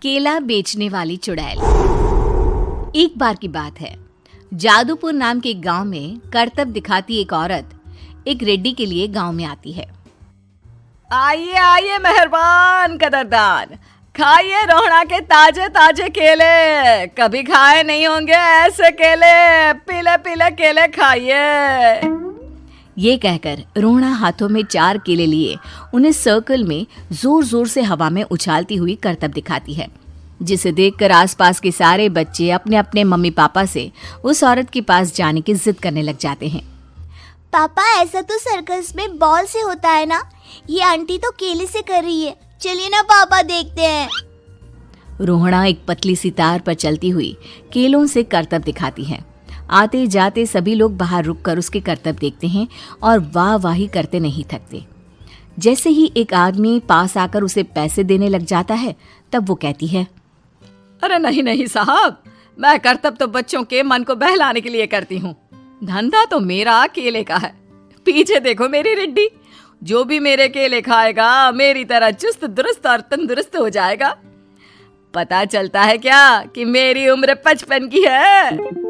केला बेचने वाली चुड़ैल। एक बार की बात है, जादूपुर नाम के एक गांव में करतब दिखाती एक औरत एक रेड्डी के लिए गांव में आती है। आइए आइए मेहरबान कदरदान, खाइए रोहड़ा के ताजे ताजे केले। कभी खाए नहीं होंगे ऐसे केले, पीले पीले केले खाइए। ये कहकर रोहड़ा हाथों में 4 केले लिए उन्हें सर्कल में जोर जोर से हवा में उछालती हुई करतब दिखाती है, जिसे देखकर आसपास के सारे बच्चे अपने अपने मम्मी पापा से उस औरत के पास जाने की जिद करने लग जाते हैं। पापा, ऐसा तो सर्कस में बॉल से होता है ना, ये आंटी तो केले से कर रही है। चलिए ना पापा, देखते हैं। रोहड़ा एक पतली सी तार पर चलती हुई केलों से करतब दिखाती है। आते जाते सभी लोग बाहर रुककर उसके करतब देखते हैं और वाह वाही करते नहीं थकते। जैसे ही एक आदमी पास आकर उसे पैसे देने लग जाता है, तब वो कहती है, अरे नहीं नहीं साहब, मैं करतब तो बच्चों के मन को बहलाने के लिए करती हूँ। धंधा तो मेरा केले का है। पीछे देखो मेरी रिड्डी, जो भी मेरे केले खाएगा मेरी तरह चुस्त दुरुस्त और तंदुरुस्त हो जाएगा। पता चलता है क्या कि मेरी उम्र 55 की है।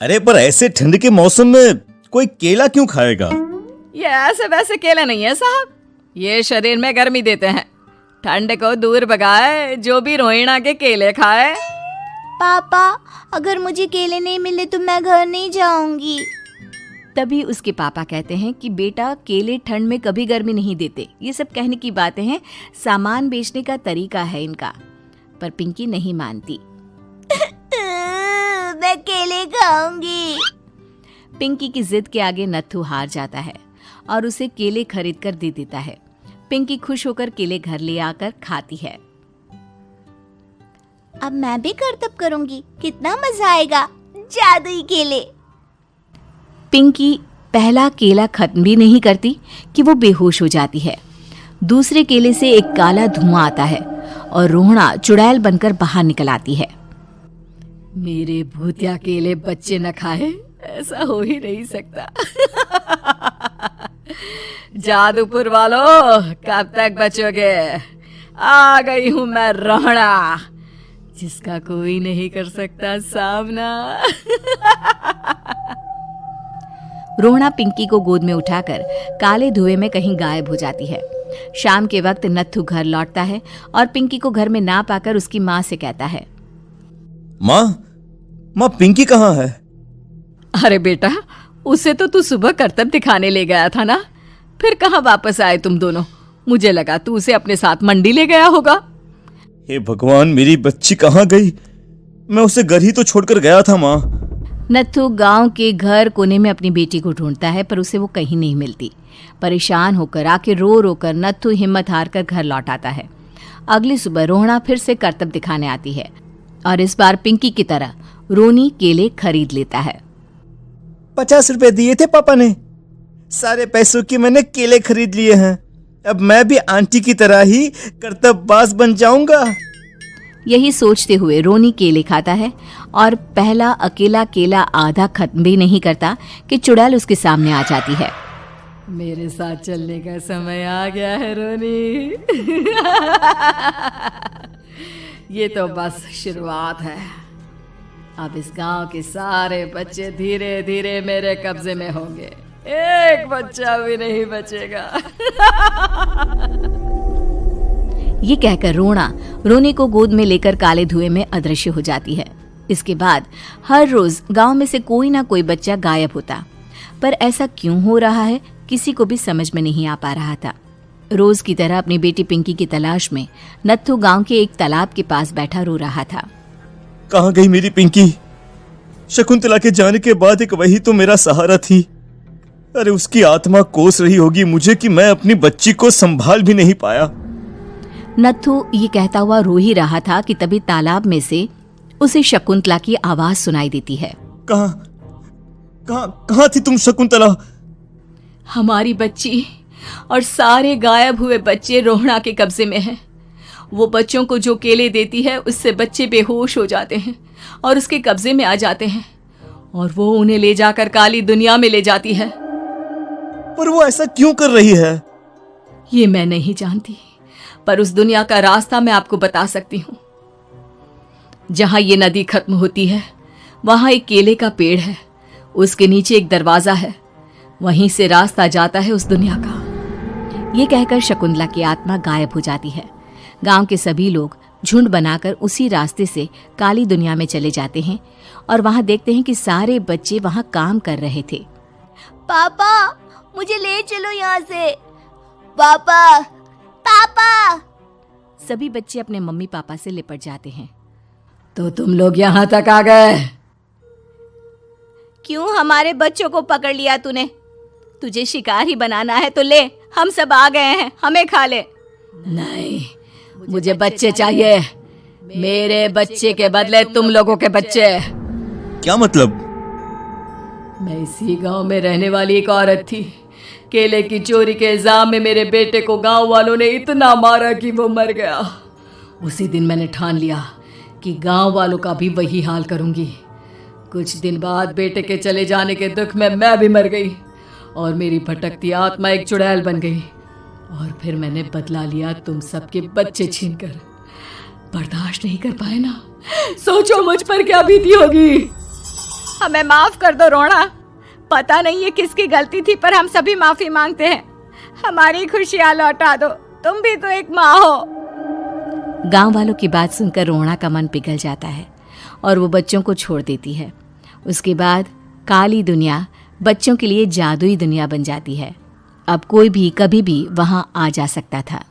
अरे पर ऐसे ठंड के मौसम में कोई केला क्यों खाएगा? ये ऐसे वैसे केले नहीं है साहब, ये शरीर में गर्मी देते हैं। ठंड को दूर भगाए जो भी रोहिणा के केले खाए। पापा, अगर मुझे केले नहीं मिले तो मैं घर नहीं जाऊंगी। तभी उसके पापा कहते हैं कि बेटा, केले ठंड में कभी गर्मी नहीं देते। ये सब कहने की बातें हैं, सामान बेचने का तरीका है इनका। पर पिंकी नहीं मानती। मैं केले खाऊंगी। पिंकी की जिद के आगे नत्थू हार जाता है और उसे केले खरीद कर दे देता है। पिंकी खुश होकर केले घर ले आकर खाती है। अब मैं भी करतब करूंगी, कितना मजा आएगा। जादुई केले। पिंकी पहला केला खत्म भी नहीं करती कि वो बेहोश हो जाती है। दूसरे केले से एक काला धुआं आता है और रोहड़ा चुड़ैल बनकर बाहर निकल आती है। मेरे भूतिया केले बच्चे न खाए, ऐसा हो ही नहीं सकता। जादूपुर वालों, कब तक बचोगे? आ गई हूं मैं रोहड़ा, जिसका कोई नहीं कर सकता सामना। रोहड़ा पिंकी को गोद में उठाकर काले धुएं में कहीं गायब हो जाती है। शाम के वक्त नत्थू घर लौटता है और पिंकी को घर में ना पाकर उसकी माँ से कहता है, माँ पिंकी कहाँ है? अरे बेटा, उसे तो तू सुबह करतब दिखाने ले गया था ना, फिर कहाँ वापस आए तुम दोनों? मुझे लगा तू उसे अपने साथ मंडी ले गया होगा। हे भगवान, मेरी बच्ची कहाँ गई? मैं उसे घर ही तो छोड़कर गया था माँ। नत्थू गांव के घर कोने में अपनी बेटी को ढूंढता है, पर उसे वो कहीं नहीं मिलती। परेशान होकर आखिर रो रो कर नत्थू हिम्मत हार कर घर लौट आता है। अगली सुबह रोहड़ा फिर से करतब दिखाने आती है और इस बार पिंकी की तरह रोनी केले खरीद लेता है। 50 रुपए दिए थे पापा ने, सारे पैसों की मैंने केले खरीद लिए हैं। अब मैं भी आंटी की तरह ही करतबबाज बन जाऊंगा। यही सोचते हुए रोनी केले खाता है और पहला अकेला केला आधा खत्म भी नहीं करता कि चुड़ैल उसके सामने आ जाती है। मेरे साथ चलने का समय आ गया है रोनी। ये तो बस शुरुआत है। अब इस गांव के सारे बच्चे धीरे धीरे मेरे कब्जे में होंगे, एक बच्चा भी नहीं बचेगा। ये कहकर रोना रोनी को गोद में लेकर काले धुएं में अदृश्य हो जाती है। इसके बाद हर रोज गांव में से कोई ना कोई बच्चा गायब होता, पर ऐसा क्यों हो रहा है किसी को भी समझ में नहीं आ पा रहा था। रोज की तरह अपनी बेटी पिंकी की तलाश में नत्थू गांव के एक तालाब के पास बैठा रो रहा था। कहाँ गई मेरी पिंकी? शकुंतला के जाने के बाद एक वही तो मेरा सहारा थी। अरे उसकी आत्मा कोस रही होगी मुझे कि मैं अपनी बच्ची को संभाल भी नहीं पाया। नत्थू ये कहता हुआ रो ही रहा था कि तभी तालाब में से उसे शकुंतला की आवाज सुनाई देती है। कहाँ थी तुम शकुंतला? हमारी बच्ची और सारे गायब हुए बच्चे रोहड़ा के कब्जे में हैं। वो बच्चों को जो केले देती है उससे बच्चे बेहोश हो जाते हैं और उसके कब्जे में आ जाते हैं और वो उन्हें ले जाकर काली दुनिया में ले जाती है। पर वो ऐसा क्यों कर रही है? ये मैं नहीं जानती, पर उस दुनिया का रास्ता मैं आपको बता सकती हूँ। जहां ये नदी खत्म होती है वहां एक केले का पेड़ है, उसके नीचे एक दरवाजा है, वहीं से रास्ता जाता है उस दुनिया का। ये कहकर शकुंतला की आत्मा गायब हो जाती है। गांव के सभी लोग झुंड बनाकर उसी रास्ते से काली दुनिया में चले जाते हैं और वहां देखते हैं कि सारे बच्चे वहां काम कर रहे थे। पापा मुझे ले चलो यहाँ से। पापा पापा। सभी बच्चे अपने मम्मी पापा से लिपट जाते हैं। तो तुम लोग यहां तक आ गए? क्यों हमारे बच्चों को पकड़ लिया तूने? तुझे शिकार ही बनाना है तो ले, हम सब आ गए हैं, हमें खा ले। नहीं, मुझे बच्चे चाहिए। मेरे बच्चे के बदले तुम लोगों के बच्चे। क्या मतलब? मैं इसी गांव में रहने वाली एक औरत थी। केले की चोरी के इल्जाम में मेरे बेटे को गांव वालों ने इतना मारा कि वो मर गया। उसी दिन मैंने ठान लिया कि गांव वालों का भी वही हाल करूंगी। कुछ दिन बाद बेटे के चले जाने के दुख में मैं भी मर गई और मेरी भटकती आत्मा एक चुड़ैल बन गई। और फिर मैंने बदला लिया तुम सबके बच्चे छीनकर। बर्दाश्त नहीं कर पाए ना? सोचो मुझ पर क्या बीती होगी। हमें माफ कर दो रोना। पता नहीं ये किसकी गलती थी, पर हम सभी माफी मांगते हैं। हमारी खुशियां लौटा दो, तुम भी तो एक माँ हो। गांव वालों की बात सुनकर रोना का मन पिघल जाता है और वो बच्चों को छोड़ देती है। उसके बाद काली दुनिया बच्चों के लिए जादुई दुनिया बन जाती है। अब कोई भी कभी भी वहां आ जा सकता था।